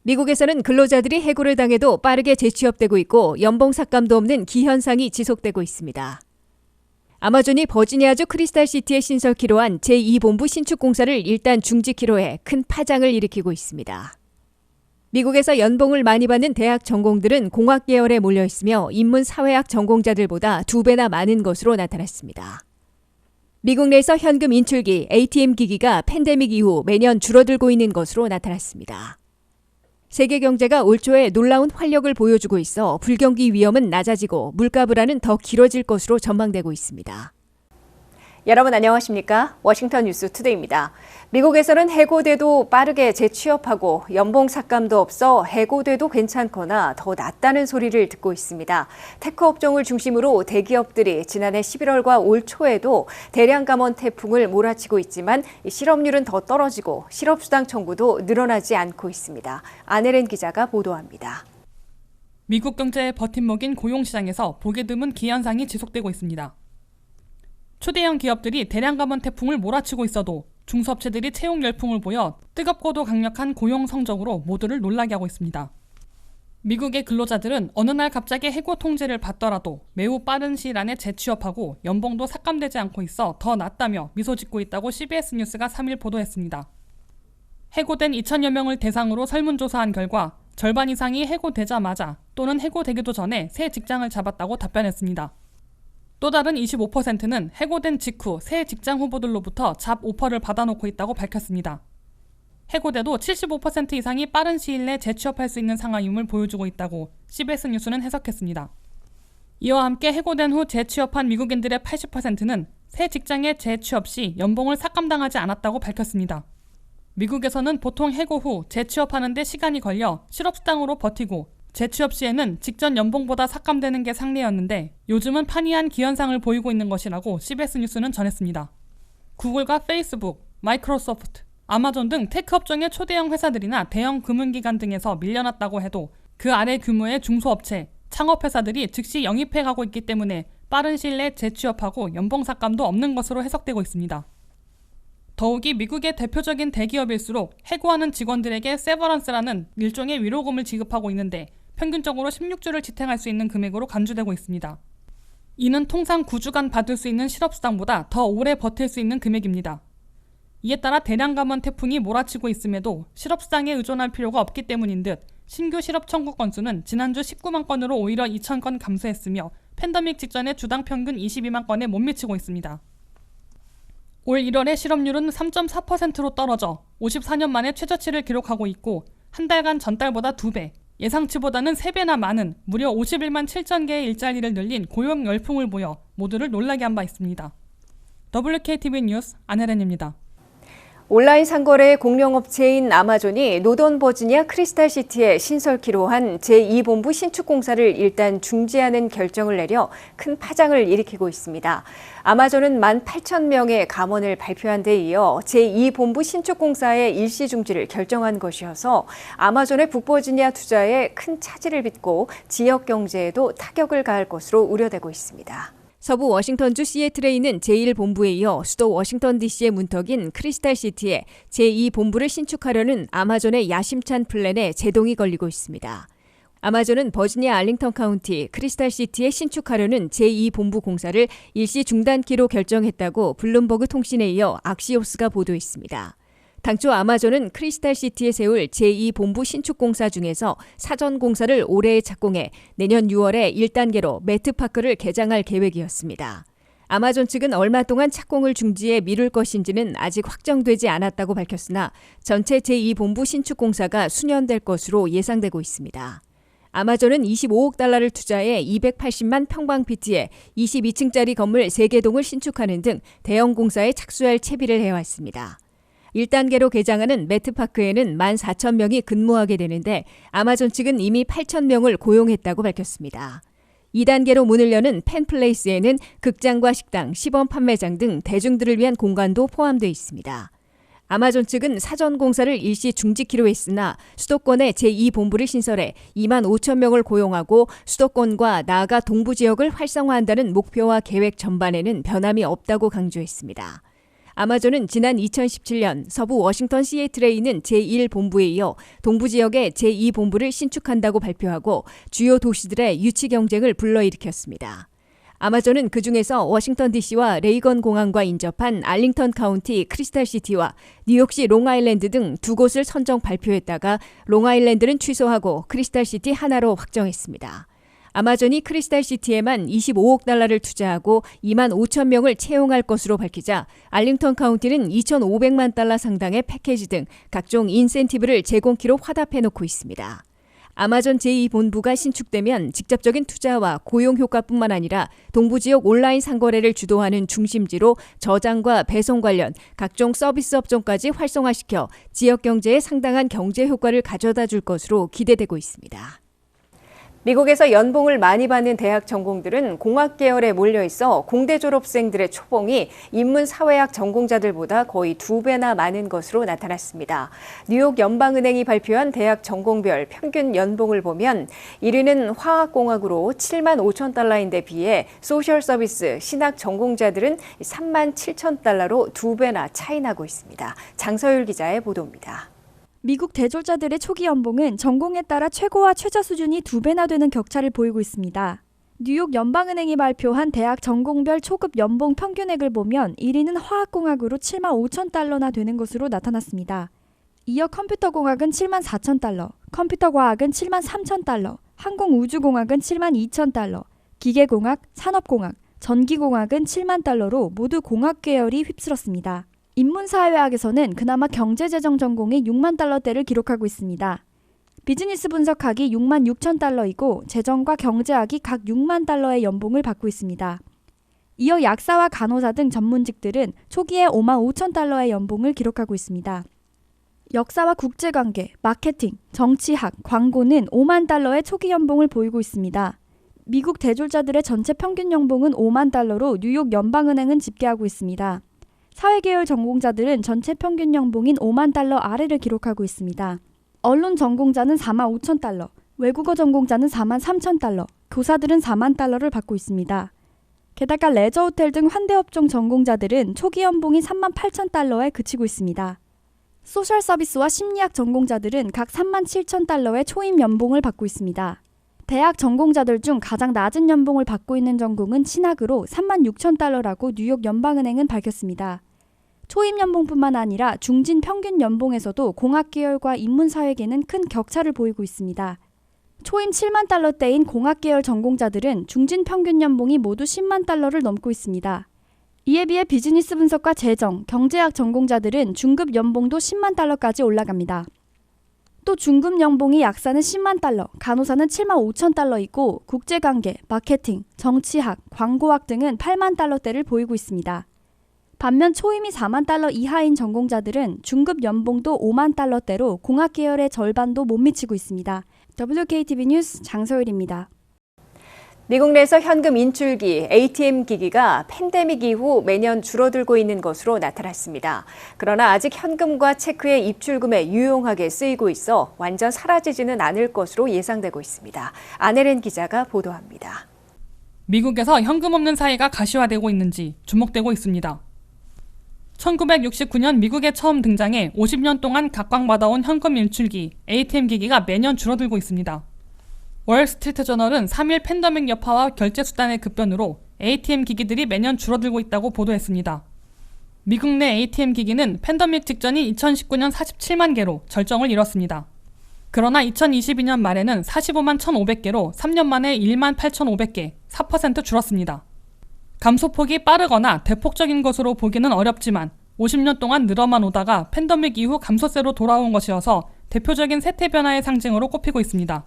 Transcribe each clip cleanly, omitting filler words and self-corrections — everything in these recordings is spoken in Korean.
미국에서는 근로자들이 해고를 당해도 빠르게 재취업되고 있고 연봉 삭감도 없는 기현상이 지속되고 있습니다. 아마존이 버지니아주 크리스탈시티에 신설키로 한 제2본부 신축 공사를 일단 중지키로 해 큰 파장을 일으키고 있습니다. 미국에서 연봉을 많이 받는 대학 전공들은 공학 계열에 몰려 있으며 인문사회학 전공자들보다 2배나 많은 것으로 나타났습니다. 미국 내에서 현금 인출기, ATM 기기가 팬데믹 이후 매년 줄어들고 있는 것으로 나타났습니다. 세계 경제가 올 초에 놀라운 활력을 보여주고 있어 불경기 위험은 낮아지고 물가 불안은 더 길어질 것으로 전망되고 있습니다. 여러분 안녕하십니까? 워싱턴 뉴스 투데이입니다. 미국에서는 해고돼도 빠르게 재취업하고 연봉 삭감도 없어 해고돼도 괜찮거나 더 낫다는 소리를 듣고 있습니다. 테크 업종을 중심으로 대기업들이 지난해 11월과 올 초에도 대량 감원 태풍을 몰아치고 있지만 실업률은 더 떨어지고 실업수당 청구도 늘어나지 않고 있습니다. 안혜린 기자가 보도합니다. 미국 경제의 버팀목인 고용시장에서 보기 드문 기현상이 지속되고 있습니다. 초대형 기업들이 대량 감원 태풍을 몰아치고 있어도 중소업체들이 채용 열풍을 보여 뜨겁고도 강력한 고용 성적으로 모두를 놀라게 하고 있습니다. 미국의 근로자들은 어느 날 갑자기 해고 통지를 받더라도 매우 빠른 시일 안에 재취업하고 연봉도 삭감되지 않고 있어 더 낫다며 미소 짓고 있다고 CBS 뉴스가 3일 보도했습니다. 해고된 2,000여 명을 대상으로 설문조사한 결과 절반 이상이 해고되자마자 또는 해고되기도 전에 새 직장을 잡았다고 답변했습니다. 또 다른 25%는 해고된 직후 새 직장 후보들로부터 잡 오퍼를 받아놓고 있다고 밝혔습니다. 해고돼도 75% 이상이 빠른 시일 내 재취업할 수 있는 상황임을 보여주고 있다고 CBS 뉴스는 해석했습니다. 이와 함께 해고된 후 재취업한 미국인들의 80%는 새 직장에 재취업 시 연봉을 삭감당하지 않았다고 밝혔습니다. 미국에서는 보통 해고 후 재취업하는 데 시간이 걸려 실업수당으로 버티고 재취업 시에는 직전 연봉보다 삭감되는 게 상례였는데 요즘은 판이한 기현상을 보이고 있는 것이라고 CBS 뉴스는 전했습니다. 구글과 페이스북, 마이크로소프트, 아마존 등 테크 업종의 초대형 회사들이나 대형 금융기관 등에서 밀려났다고 해도 그 아래 규모의 중소업체, 창업회사들이 즉시 영입해가고 있기 때문에 빠른 시일 내에 재취업하고 연봉 삭감도 없는 것으로 해석되고 있습니다. 더욱이 미국의 대표적인 대기업일수록 해고하는 직원들에게 세버런스라는 일종의 위로금을 지급하고 있는데 평균적으로 16주를 지탱할 수 있는 금액으로 간주되고 있습니다. 이는 통상 9주간 받을 수 있는 실업수당보다 더 오래 버틸 수 있는 금액입니다. 이에 따라 대량 감원 태풍이 몰아치고 있음에도 실업수당에 의존할 필요가 없기 때문인 듯 신규 실업 청구 건수는 지난주 19만 건으로 오히려 2,000건 감소했으며 팬데믹 직전의 주당 평균 22만 건에 못 미치고 있습니다. 올 1월의 실업률은 3.4%로 떨어져 54년 만에 최저치를 기록하고 있고 한 달간 전달보다 2배, 예상치보다는 3배나 많은 무려 51만 7천 개의 일자리를 늘린 고용 열풍을 보여 모두를 놀라게 한 바 있습니다. WKTV 뉴스 안혜란입니다. 온라인 상거래 공룡업체인 아마존이 노던 버지니아 크리스탈시티에 신설키로 한 제2본부 신축 공사를 일단 중지하는 결정을 내려 큰 파장을 일으키고 있습니다. 아마존은 18,000명의 감원을 발표한 데 이어 제2본부 신축 공사의 일시 중지를 결정한 것이어서 아마존의 북버지니아 투자에 큰 차질을 빚고 지역 경제에도 타격을 가할 것으로 우려되고 있습니다. 서부 워싱턴주 시애틀에 있는 제1본부에 이어 수도 워싱턴 DC의 문턱인 크리스탈시티에 제2본부를 신축하려는 아마존의 야심찬 플랜에 제동이 걸리고 있습니다. 아마존은 버지니아 알링턴 카운티 크리스탈시티에 신축하려는 제2본부 공사를 일시 중단키로 결정했다고 블룸버그 통신에 이어 악시오스가 보도했습니다. 당초 아마존은 크리스탈시티에 세울 제2본부 신축 공사 중에서 사전 공사를 올해에 착공해 내년 6월에 1단계로 매트파크를 개장할 계획이었습니다. 아마존 측은 얼마 동안 착공을 중지해 미룰 것인지는 아직 확정되지 않았다고 밝혔으나 전체 제2본부 신축 공사가 수년될 것으로 예상되고 있습니다. 아마존은 25억 달러를 투자해 280만 평방피트의 22층짜리 건물 3개동을 신축하는 등 대형 공사에 착수할 채비를 해왔습니다. 1단계로 개장하는 매트파크에는 14,000명이 근무하게 되는데 아마존 측은 이미 8,000명을 고용했다고 밝혔습니다. 2단계로 문을 여는 펜플레이스에는 극장과 식당, 시범 판매장 등 대중들을 위한 공간도 포함되어 있습니다. 아마존 측은 사전 공사를 일시 중지키로 했으나 수도권에 제2본부를 신설해 2만 5천 명을 고용하고 수도권과 나아가 동부 지역을 활성화한다는 목표와 계획 전반에는 변함이 없다고 강조했습니다. 아마존은 지난 2017년 서부 워싱턴 시애틀에 있는 제1본부에 이어 동부 지역에 제2본부를 신축한다고 발표하고 주요 도시들의 유치 경쟁을 불러일으켰습니다. 아마존은 그중에서 워싱턴 DC와 레이건 공항과 인접한 알링턴 카운티 크리스탈시티와 뉴욕시 롱아일랜드 등 두 곳을 선정 발표했다가 롱아일랜드는 취소하고 크리스탈시티 하나로 확정했습니다. 아마존이 크리스탈시티에만 25억 달러를 투자하고 2만 5천 명을 채용할 것으로 밝히자 알링턴 카운티는 2,500만 달러 상당의 패키지 등 각종 인센티브를 제공키로 화답해놓고 있습니다. 아마존 제2본부가 신축되면 직접적인 투자와 고용 효과뿐만 아니라 동부 지역 온라인 상거래를 주도하는 중심지로 저장과 배송 관련 각종 서비스 업종까지 활성화시켜 지역 경제에 상당한 경제 효과를 가져다 줄 것으로 기대되고 있습니다. 미국에서 연봉을 많이 받는 대학 전공들은 공학 계열에 몰려 있어 공대 졸업생들의 초봉이 인문사회학 전공자들보다 거의 2배나 많은 것으로 나타났습니다. 뉴욕 연방은행이 발표한 대학 전공별 평균 연봉을 보면 1위는 화학공학으로 7만 5천 달러인데 비해 소셜 서비스, 신학 전공자들은 3만 7천 달러로 2배나 차이 나고 있습니다. 장서율 기자의 보도입니다. 미국 대졸자들의 초기 연봉은 전공에 따라 최고와 최저 수준이 2배나 되는 격차를 보이고 있습니다. 뉴욕 연방은행이 발표한 대학 전공별 초급 연봉 평균액을 보면 1위는 화학공학으로 7만 5천 달러나 되는 것으로 나타났습니다. 이어 컴퓨터공학은 7만 4천 달러, 컴퓨터과학은 7만 3천 달러, 항공우주공학은 7만 2천 달러, 기계공학, 산업공학, 전기공학은 7만 달러로 모두 공학 계열이 휩쓸었습니다. 인문사회학에서는 그나마 경제재정 전공이 6만 달러대를 기록하고 있습니다. 비즈니스 분석학이 6만 6천 달러이고 재정과 경제학이 각 6만 달러의 연봉을 받고 있습니다. 이어 약사와 간호사 등 전문직들은 초기에 5만 5천 달러의 연봉을 기록하고 있습니다. 역사와 국제관계, 마케팅, 정치학, 광고는 5만 달러의 초기 연봉을 보이고 있습니다. 미국 대졸자들의 전체 평균 연봉은 5만 달러로 뉴욕 연방은행은 집계하고 있습니다. 사회계열 전공자들은 전체 평균 연봉인 5만 달러 아래를 기록하고 있습니다. 언론 전공자는 4만 5천 달러, 외국어 전공자는 4만 3천 달러, 교사들은 4만 달러를 받고 있습니다. 게다가 레저 호텔 등 환대업종 전공자들은 초기 연봉이 3만 8천 달러에 그치고 있습니다. 소셜 서비스와 심리학 전공자들은 각 3만 7천 달러의 초임 연봉을 받고 있습니다. 대학 전공자들 중 가장 낮은 연봉을 받고 있는 전공은 신학으로 3만 6천 달러라고 뉴욕 연방은행은 밝혔습니다. 초임 연봉뿐만 아니라 중진 평균 연봉에서도 공학 계열과 인문사회계는 큰 격차를 보이고 있습니다. 초임 7만 달러대인 공학 계열 전공자들은 중진 평균 연봉이 모두 10만 달러를 넘고 있습니다. 이에 비해 비즈니스 분석과 재정, 경제학 전공자들은 중급 연봉도 10만 달러까지 올라갑니다. 또 중급 연봉이 약사는 10만 달러, 간호사는 7만 5천 달러이고 국제관계, 마케팅, 정치학, 광고학 등은 8만 달러대를 보이고 있습니다. 반면 초임이 4만 달러 이하인 전공자들은 중급 연봉도 5만 달러대로 공학 계열의 절반도 못 미치고 있습니다. WKTV 뉴스 장서율입니다. 미국 내에서 현금 인출기, ATM 기기가 팬데믹 이후 매년 줄어들고 있는 것으로 나타났습니다. 그러나 아직 현금과 체크의 입출금에 유용하게 쓰이고 있어 완전 사라지지는 않을 것으로 예상되고 있습니다. 안혜린 기자가 보도합니다. 미국에서 현금 없는 사회가 가시화되고 있는지 주목되고 있습니다. 1969년 미국에 처음 등장해 50년 동안 각광받아온 현금 인출기, ATM 기기가 매년 줄어들고 있습니다. 월스트리트 저널은 3일 팬데믹 여파와 결제 수단의 급변으로 ATM 기기들이 매년 줄어들고 있다고 보도했습니다. 미국 내 ATM 기기는 팬데믹 직전인 2019년 47만 개로 절정을 이뤘습니다. 그러나 2022년 말에는 45만 1,500개로 3년 만에 1만 8,500개, 4% 줄었습니다. 감소폭이 빠르거나 대폭적인 것으로 보기는 어렵지만 50년 동안 늘어만 오다가 팬데믹 이후 감소세로 돌아온 것이어서 대표적인 세태 변화의 상징으로 꼽히고 있습니다.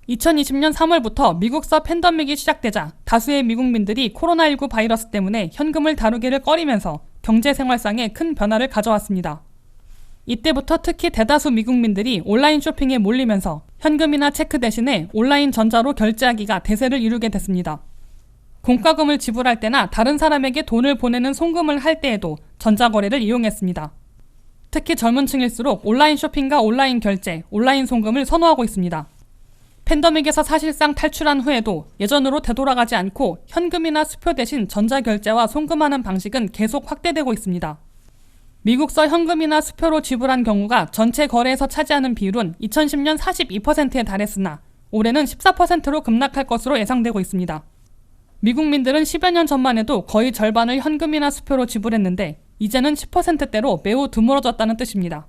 2020년 3월부터 미국서 팬데믹이 시작되자 다수의 미국민들이 코로나19 바이러스 때문에 현금을 다루기를 꺼리면서 경제 생활상에 큰 변화를 가져왔습니다. 이때부터 특히 대다수 미국민들이 온라인 쇼핑에 몰리면서 현금이나 체크 대신에 온라인 전자로 결제하기가 대세를 이루게 됐습니다. 공과금을 지불할 때나 다른 사람에게 돈을 보내는 송금을 할 때에도 전자거래를 이용했습니다. 특히 젊은 층일수록 온라인 쇼핑과 온라인 결제, 온라인 송금을 선호하고 있습니다. 팬데믹에서 사실상 탈출한 후에도 예전으로 되돌아가지 않고 현금이나 수표 대신 전자결제와 송금하는 방식은 계속 확대되고 있습니다. 미국서 현금이나 수표로 지불한 경우가 전체 거래에서 차지하는 비율은 2010년 42%에 달했으나 올해는 14%로 급락할 것으로 예상되고 있습니다. 미국민들은 10여 년 전만 해도 거의 절반을 현금이나 수표로 지불했는데 이제는 10%대로 매우 드물어졌다는 뜻입니다.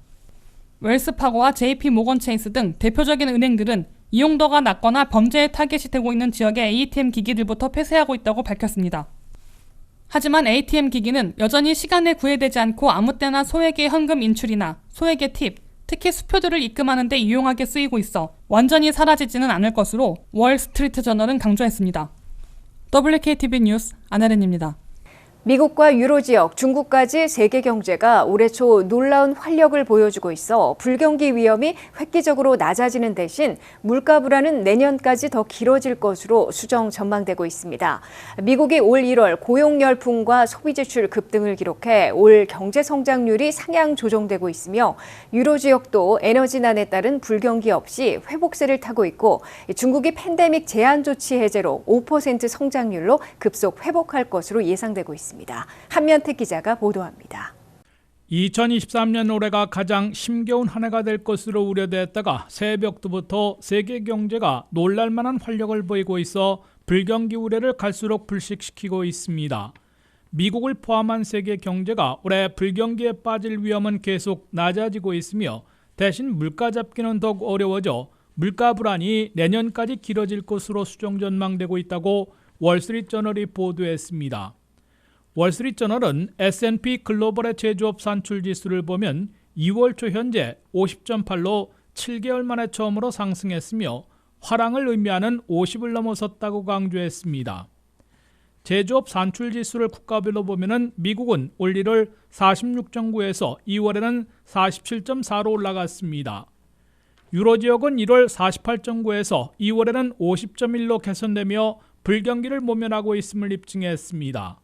웰스파고와 JP 모건 체이스 등 대표적인 은행들은 이용도가 낮거나 범죄의 타겟이 되고 있는 지역의 ATM 기기들부터 폐쇄하고 있다고 밝혔습니다. 하지만 ATM 기기는 여전히 시간에 구애되지 않고 아무 때나 소액의 현금 인출이나 소액의 팁, 특히 수표들을 입금하는 데 유용하게 쓰이고 있어 완전히 사라지지는 않을 것으로 월스트리트 저널은 강조했습니다. WKTV 뉴스 안혜린입니다. 미국과 유로 지역, 중국까지 세계 경제가 올해 초 놀라운 활력을 보여주고 있어 불경기 위험이 획기적으로 낮아지는 대신 물가 불안은 내년까지 더 길어질 것으로 수정 전망되고 있습니다. 미국이 올 1월 고용 열풍과 소비 지출 급등을 기록해 올 경제 성장률이 상향 조정되고 있으며 유로 지역도 에너지난에 따른 불경기 없이 회복세를 타고 있고 중국이 팬데믹 제한 조치 해제로 5% 성장률로 급속 회복할 것으로 예상되고 있습니다. 한면택 기자가 보도합니다. 2023년 올해가 가장 힘겨운 한 해가 될 것으로 우려됐다가 새벽부터 세계 경제가 놀랄만한 활력을 보이고 있어 불경기 우려를 갈수록 불식시키고 있습니다. 미국을 포함한 세계 경제가 올해 불경기에 빠질 위험은 계속 낮아지고 있으며 대신 물가 잡기는 더욱 어려워져 물가 불안이 내년까지 길어질 것으로 수정 전망되고 있다고 월스트리트저널이 보도했습니다. 월스트리트저널은 S&P 글로벌의 제조업 산출 지수를 보면 2월 초 현재 50.8로 7개월 만에 처음으로 상승했으며 화랑을 의미하는 50을 넘어섰다고 강조했습니다. 제조업 산출 지수를 국가별로 보면 미국은 올 1월 46.9에서 2월에는 47.4로 올라갔습니다. 유로 지역은 1월 48.9에서 2월에는 50.1로 개선되며 불경기를 모면하고 있음을 입증했습니다.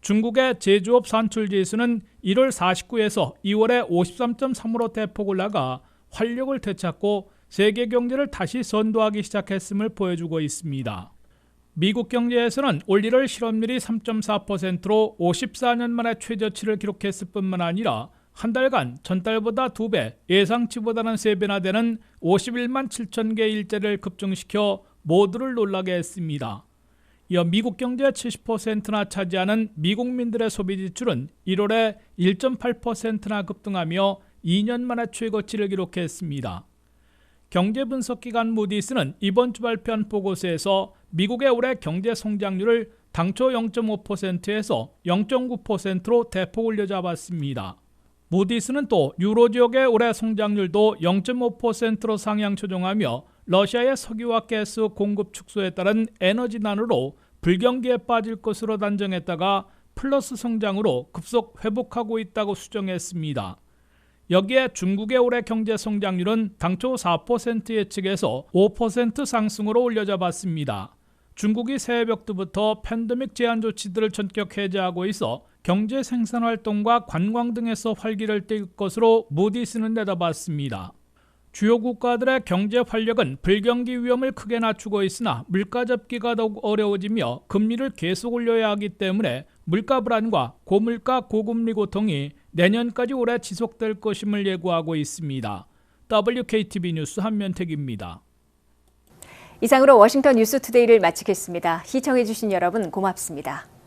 중국의 제조업 산출 지수는 1월 49에서 2월에 53.3으로 대폭 올라가 활력을 되찾고 세계 경제를 다시 선도하기 시작했음을 보여주고 있습니다. 미국 경제에서는 올 1월 실업률이 3.4%로 54년 만에 최저치를 기록했을 뿐만 아니라 한 달간 전달보다 2배, 예상치보다는 3배나 되는 51만 7천 개 일자리를 급증시켜 모두를 놀라게 했습니다. 이어 미국 경제의 70%나 차지하는 미국민들의 소비 지출은 1월에 1.8%나 급등하며 2년 만에 최고치를 기록했습니다. 경제분석기관 무디스는 이번 주 발표한 보고서에서 미국의 올해 경제 성장률을 당초 0.5%에서 0.9%로 대폭 올려잡았습니다. 무디스는 또 유로 지역의 올해 성장률도 0.5%로 상향 조정하며 러시아의 석유와 가스 공급 축소에 따른 에너지난으로 불경기에 빠질 것으로 단정했다가 플러스 성장으로 급속 회복하고 있다고 수정했습니다. 여기에 중국의 올해 경제 성장률은 당초 4% 예측에서 5% 상승으로 올려잡았습니다. 중국이 새해벽부터 팬데믹 제한 조치들을 전격 해제하고 있어 경제 생산 활동과 관광 등에서 활기를 띨 것으로 무디스는 내다봤습니다. 주요 국가들의 경제 활력은 불경기 위험을 크게 낮추고 있으나 물가 잡기가 더욱 어려워지며 금리를 계속 올려야 하기 때문에 물가 불안과 고물가 고금리 고통이 내년까지 오래 지속될 것임을 예고하고 있습니다. WKTV 뉴스 한면택입니다. 이상으로 워싱턴 뉴스투데이를 마치겠습니다. 시청해주신 여러분 고맙습니다.